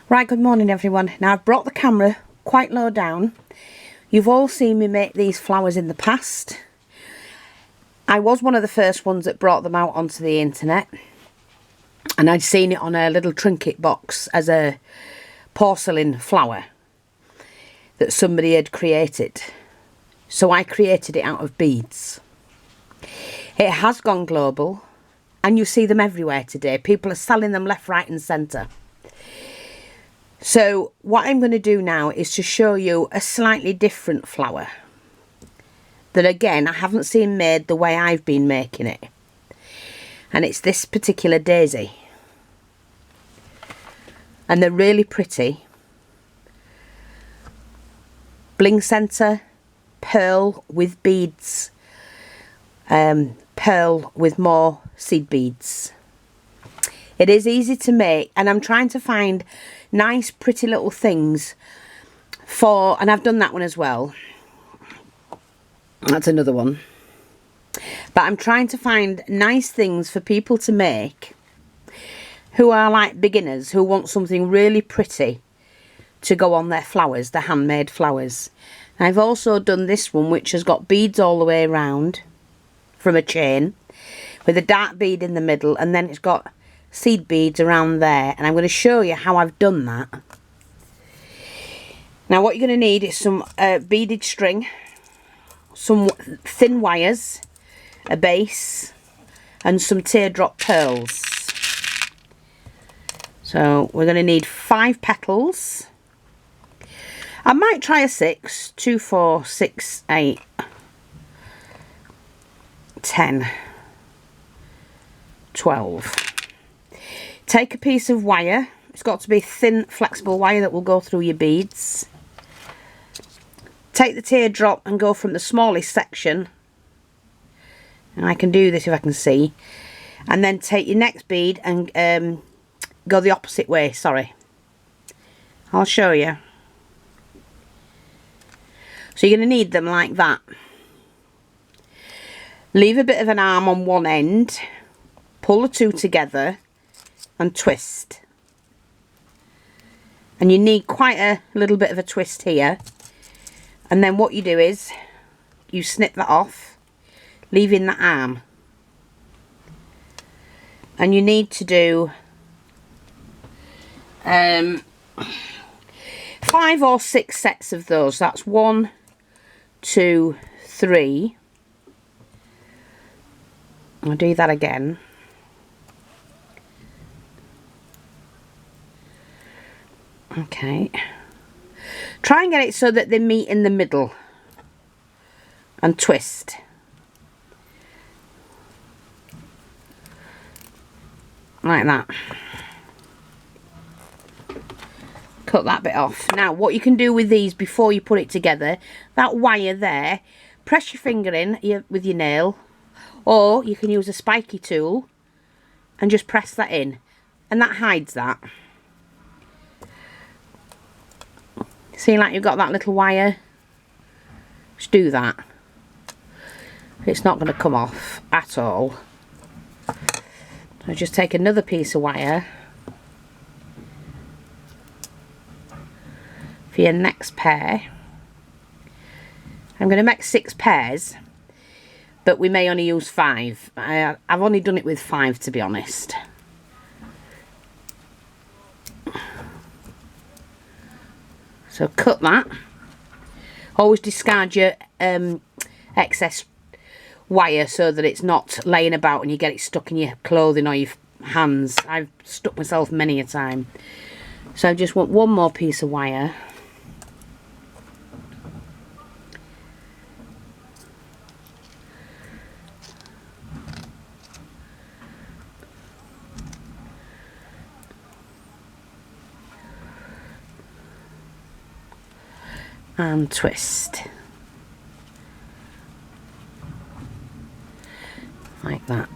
Right, good morning everyone. Now I've brought the camera quite low down. You've all seen me make these flowers in the past. I was one of the first ones that brought them out onto the internet. And I'd seen it on a little trinket box as a porcelain flower that somebody had created. So I created it out of beads. It has gone global and you see them everywhere today. People are selling them left, right and centre. So what I'm going to do now is to show you a slightly different flower that again I haven't seen made the way I've been making it, and it's this particular daisy, and they're really pretty. Bling centre, pearl with beads, pearl with more seed beads. It is easy to make, and I'm trying to find nice pretty little things for, and I've done that one as well, that's another one, but I'm trying to find nice things for people to make who are like beginners, who want something really pretty to go on their flowers, the handmade flowers. I've also done this one which has got beads all the way around from a chain with a dark bead in the middle, and then it's got seed beads around there, and I'm going to show you how I've done that. Now what you're going to need is some beaded string, some thin wires, a base and some teardrop pearls. So we're going to need 5 petals. I might try a 6, 2, 4, 6, 8, 10, 12. Take a piece of wire. It's got to be thin, flexible wire that will go through your beads. Take the teardrop and go from the smallest section. And I can do this if I can see. And then take your next bead and go the opposite way, sorry. I'll show you. So you're going to need them like that. Leave a bit of an arm on one end. Pull the two together and twist, and you need quite a little bit of a twist here, and then what you do is you snip that off, leaving the arm, and you need to do 5 or 6 sets of those. That's 1, 2, 3. I'll do that again. Okay, try and get it so that they meet in the middle and twist. Like that. Cut that bit off. Now what you can do with these before you put it together, that wire there, press your finger in with your nail, or you can use a spiky tool and just press that in, and that hides that. See, like you've got that little wire? Just do that. It's not going to come off at all. So just take another piece of wire for your next pair. I'm going to make 6 pairs, but we may only use 5. I've only done it with 5, to be honest. So cut that. Always discard your excess wire so that it's not laying about and you get it stuck in your clothing or your hands. I've stuck myself many a time. So I just want one more piece of wire. And twist like that.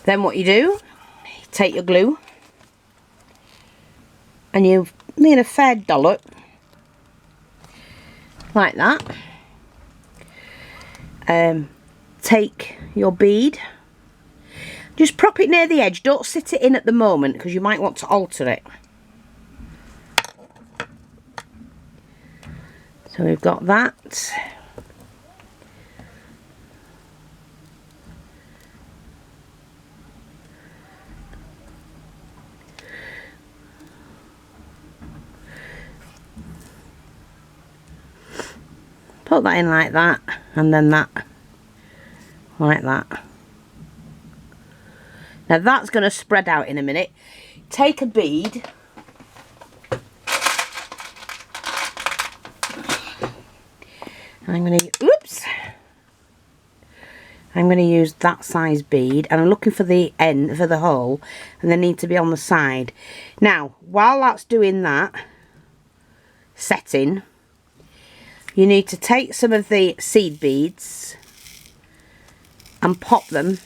Then what you do, take your glue and you need a fair dollop like that. Take your bead, Just prop it near the edge. Don't sit it in at the moment because you might want to alter it. So we've got that. Put that in like that, and then that, like that. Now that's going to spread out in a minute. Take a bead. I'm going to, oops. I'm going to use that size bead, and I'm looking for the end, for the hole, and they need to be on the side. Now, while that's doing that, setting, you need to take some of the seed beads and pop them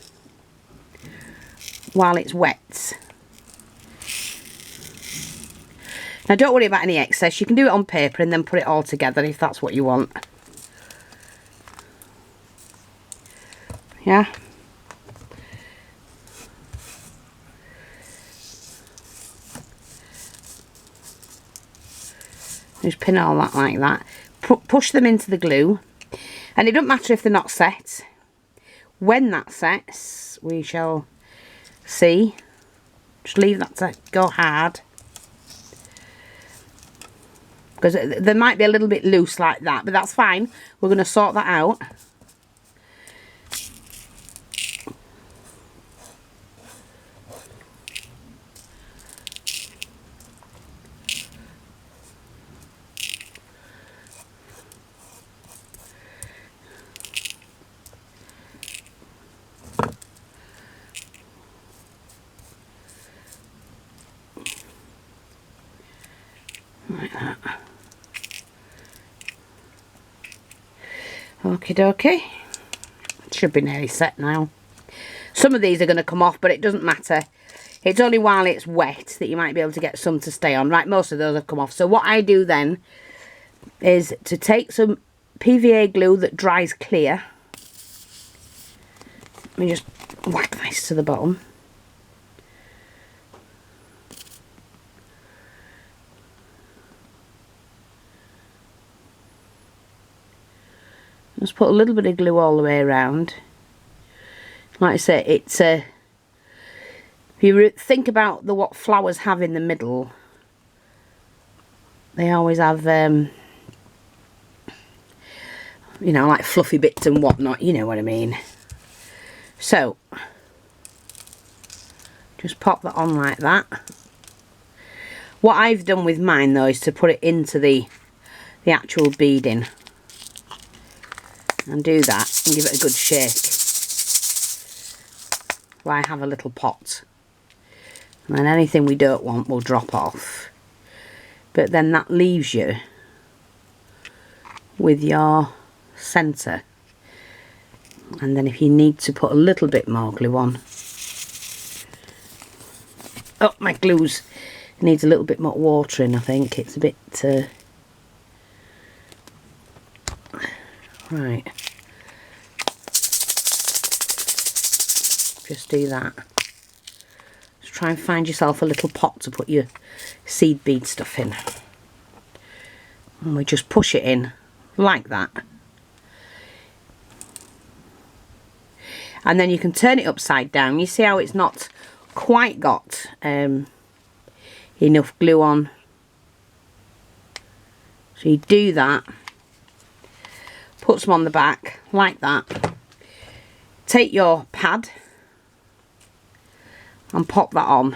while it's wet. Now don't worry about any excess, you can do it on paper and then put it all together if that's what you want. Yeah. Just pin all that like that. Push them into the glue, and it doesn't matter if they're not set. When that sets, we shall see. Just leave that to go hard, because they might be a little bit loose like that, but that's fine. We're going to sort that out. Like that. Okie dokie. It should be nearly set now. Some of these are going to come off, but it doesn't matter. It's only while it's wet that you might be able to get some to stay on. Right, most of those have come off. So what I do then is to take some PVA glue that dries clear. Let me just whack this to the bottom. Just put a little bit of glue all the way around. Like I say, it's if you think about what flowers have in the middle, they always have you know, like fluffy bits and whatnot, you know what I mean. So just pop that on like that. What I've done with mine though is to put it into the actual beading. And do that and give it a good shake. Well, I have a little pot, and then anything we don't want will drop off. But then that leaves you with your centre. And then if you need to put a little bit more glue on. Oh, my glue's needs a little bit more watering, I think. It's a bit right. Just do that. Just try and find yourself a little pot to put your seed bead stuff in. And we just push it in like that. And then you can turn it upside down. You see how it's not quite got enough glue on. So you do that. Put some on the back like that. Take your pad and pop that on,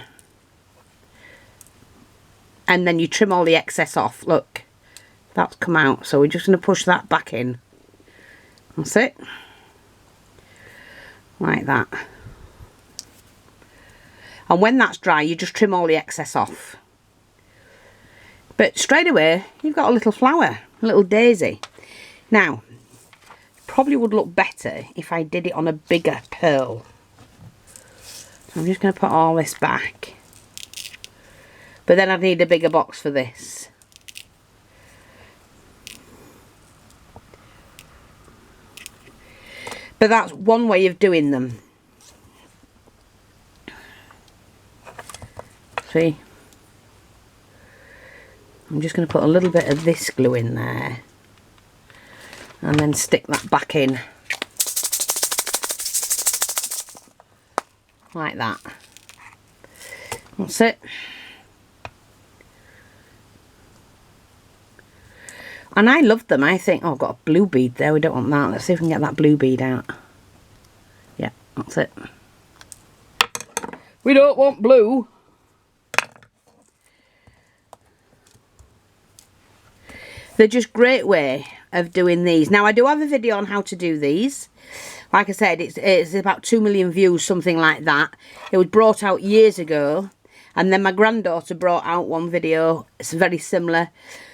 and then you trim all the excess off. Look, that's come out, so we're just going to push that back in. That's it, like that. And when that's dry, you just trim all the excess off. But straight away you've got a little flower, a little daisy. Now probably would look better if I did it on a bigger pearl. So I'm just going to put all this back. But then I'd need a bigger box for this. But that's one way of doing them. fluffy. I'm just going to put a little bit of this glue in there and then stick that back in like that. That's it. And I love them. I think, oh, I've got a blue bead there. We don't want that. Let's see if we can get that blue bead out. Yeah, that's it. We don't want blue. They're just great way of doing these. Now, I do have a video on how to do these. Like I said, it's about 2 million views, something like that. It was brought out years ago. And then my granddaughter brought out one video. It's very similar,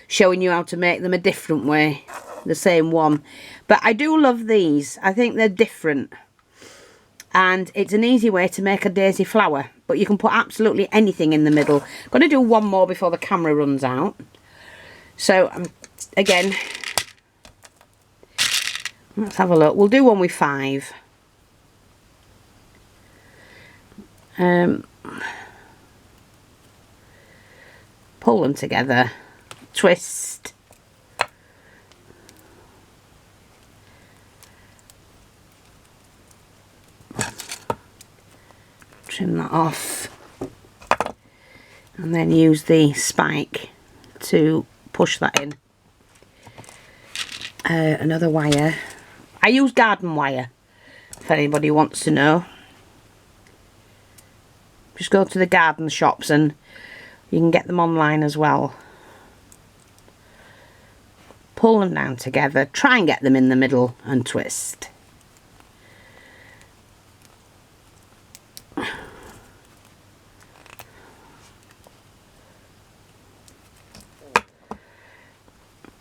showing you how to make them a different way. The same one. But I do love these. I think they're different. And it's an easy way to make a daisy flower. But you can put absolutely anything in the middle. I'm going to do one more before the camera runs out. So, again, let's have a look. We'll do one with 5. Pull them together, twist, trim that off, and then use the spike to push that in. Another wire. I use garden wire, if anybody wants to know. Just go to the garden shops and you can get them online as well. Pull them down together. Try and get them in the middle and twist.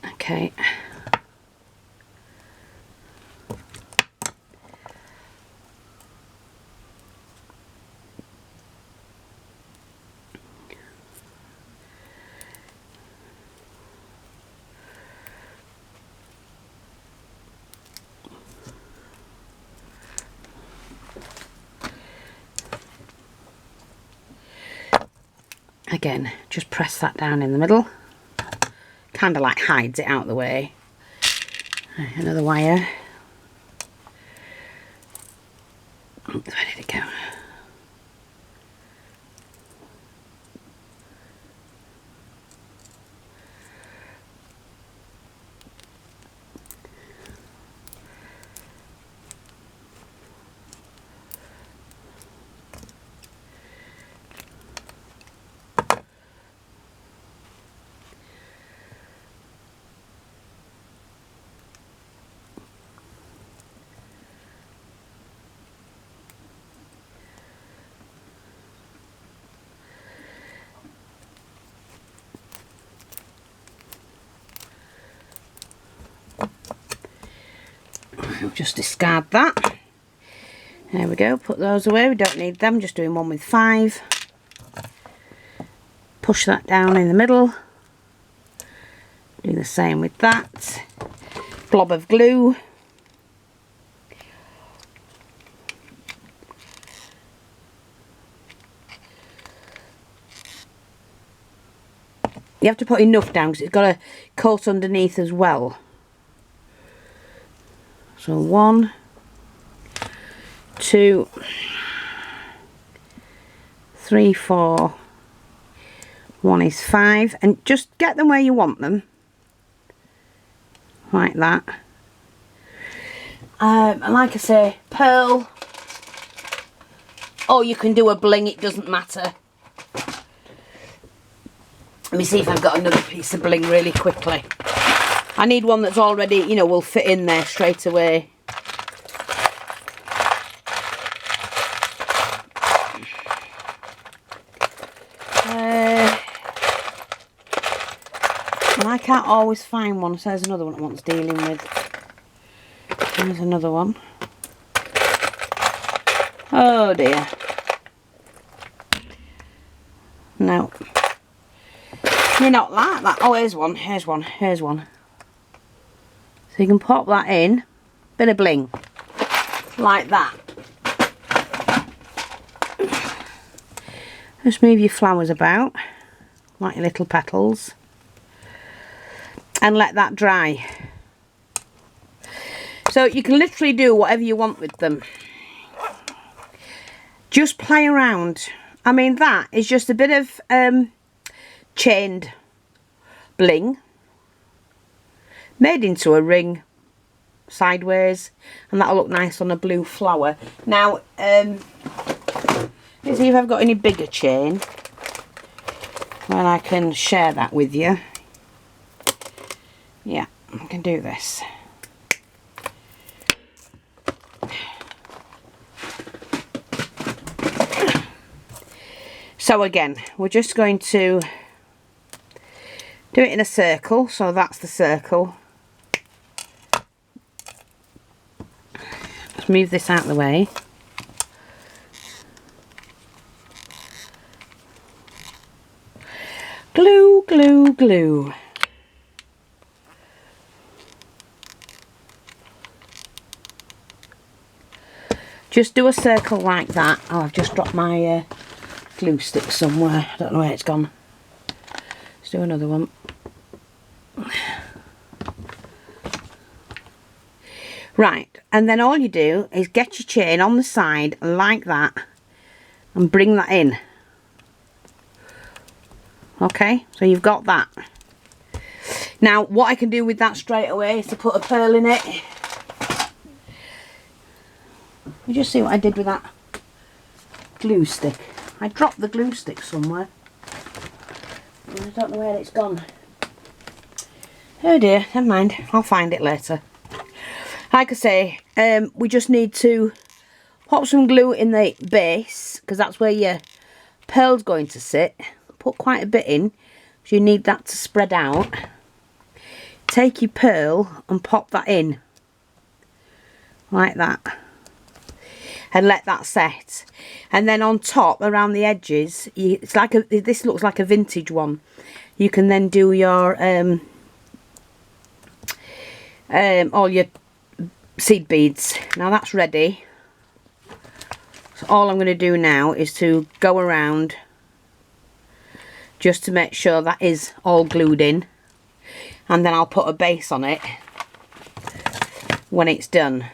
Okay. Again, just press that down in the middle. Kind of like hides it out of the way. Another wire. Where did it go? Just discard that. There we go, put those away, we don't need them. Just doing one with 5. Push that down in the middle. Do the same with that. Blob of glue. You have to put enough down because it's got a coat underneath as well. So 1, 2, 3, 4. 1 is 5, and just get them where you want them, like that. And like I say, pearl, or you can do a bling, it doesn't matter. Let me see if I've got another piece of bling really quickly. I need one that's already, you know, will fit in there straight away. I can't always find one, so there's another one I want dealing with. There's another one. Oh dear. No. You're not like that. Oh, here's one, here's one, here's one. So you can pop that in, bit of bling, like that. Just move your flowers about like your little petals and let that dry. So you can literally do whatever you want with them. Just play around. I mean, that is just a bit of chained bling made into a ring sideways, and that'll look nice on a blue flower. Now, let's see if I've got any bigger chain and I can share that with you. Yeah, I can do this. So again, we're just going to do it in a circle, so that's the circle. Let's move this out of the way. Glue, glue, glue. Just do a circle like that. Oh, I've just dropped my glue stick somewhere. I don't know where it's gone. Let's do another one. Right, and then all you do is get your chain on the side like that and bring that in. Okay, so you've got that. Now, what I can do with that straight away is to put a pearl in it. You just see what I did with that glue stick. I dropped the glue stick somewhere. I don't know where it's gone. Oh dear, never mind. I'll find it later. Like I say, we just need to pop some glue in the base, because that's where your pearl's going to sit. Put quite a bit in, so you need that to spread out. Take your pearl and pop that in like that and let that set. And then on top, around the edges, it's like this looks like a vintage one. You can then do your all your seed beads. Now that's ready. So all I'm going to do now is to go around just to make sure that is all glued in, and then I'll put a base on it when it's done.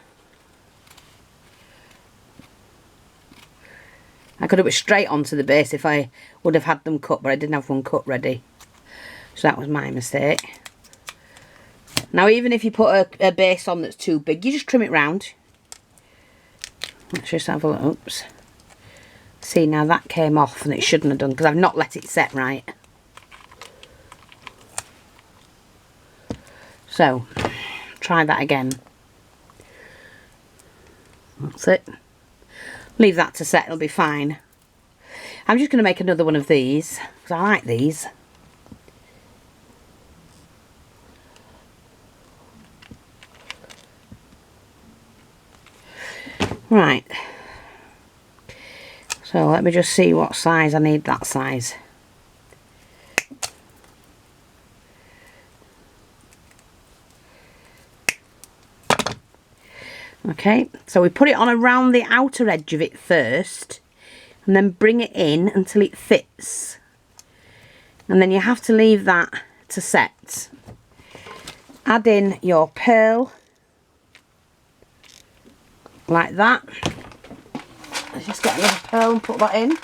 I could have put straight onto the base if I would have had them cut, but I didn't have one cut ready, so that was my mistake. Now, even if you put a base on that's too big, you just trim it round. Let's just have a look. Oops. See, now that came off and it shouldn't have done because I've not let it set right. So, try that again. That's it. Leave that to set, it'll be fine. I'm just going to make another one of these because I like these. Right. So let me just see what size I need that size. Okay, so we put it on around the outer edge of it first and then bring it in until it fits. And then you have to leave that to set. Add in your pearl like that. Let's just get another pearl and put that in.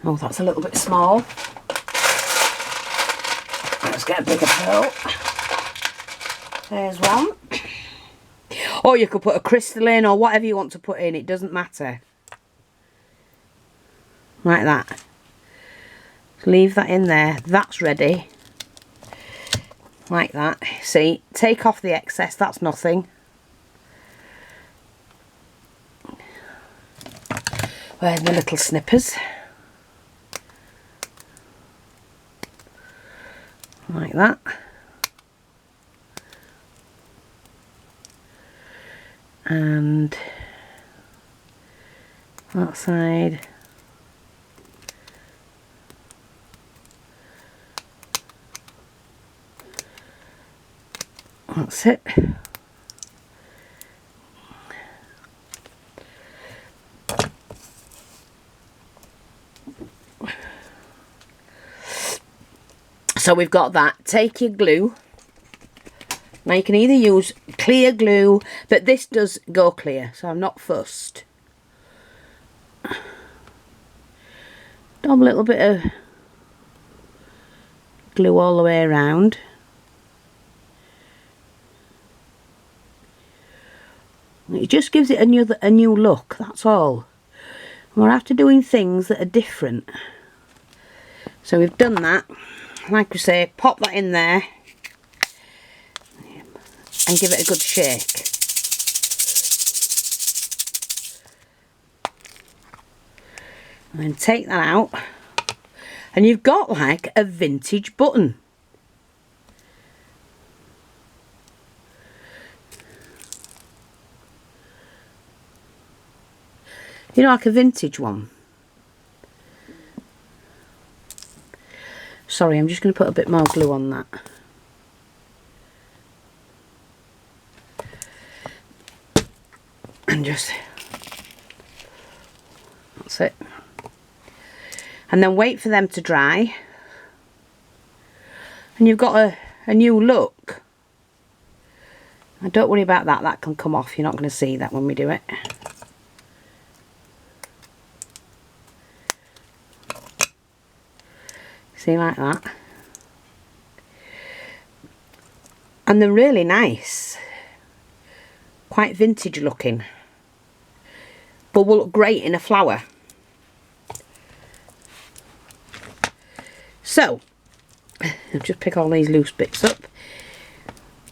Oh, that's a little bit small. Let's get a bigger pearl. There's one. Or you could put a crystal in or whatever you want to put in, it doesn't matter. Like that. Leave that in there. That's ready. Like that. See, take off the excess, that's nothing. Where's my little snippers? Like that. And that side. That's it. So we've got that. Take your glue. Now you can either use clear glue, but this does go clear, so I'm not fussed. Dab a little bit of glue all the way around. It just gives it a new look, that's all. We're after doing things that are different. So we've done that. Like we say, pop that in there and give it a good shake. And then take that out, and you've got like a vintage button. You know, like a vintage one. Sorry, I'm just going to put a bit more glue on that. And just, that's it. And then wait for them to dry. And you've got a new look. And don't worry about that, that can come off. You're not going to see that when we do it. See, like that. And they're really nice. Quite vintage looking. But will look great in a flower. So, I'll just pick all these loose bits up.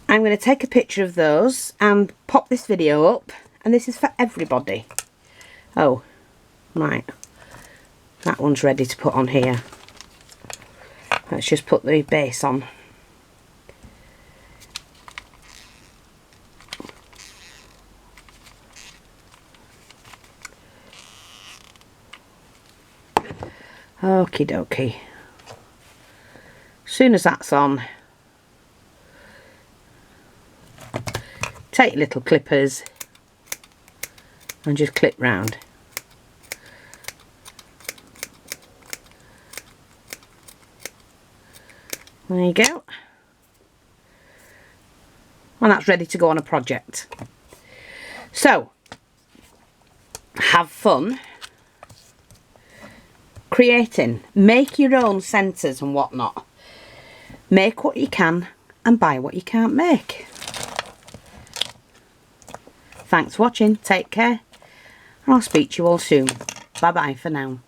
I'm going to take a picture of those and pop this video up. And this is for everybody. Oh, right. That one's ready to put on here. Let's just put the base on. Okie dokie. As soon as that's on, take your little clippers and just clip round. There you go. And that's ready to go on a project. So, have fun creating. Make your own centres and whatnot. Make what you can and buy what you can't make. Thanks for watching. Take care. And I'll speak to you all soon. Bye bye for now.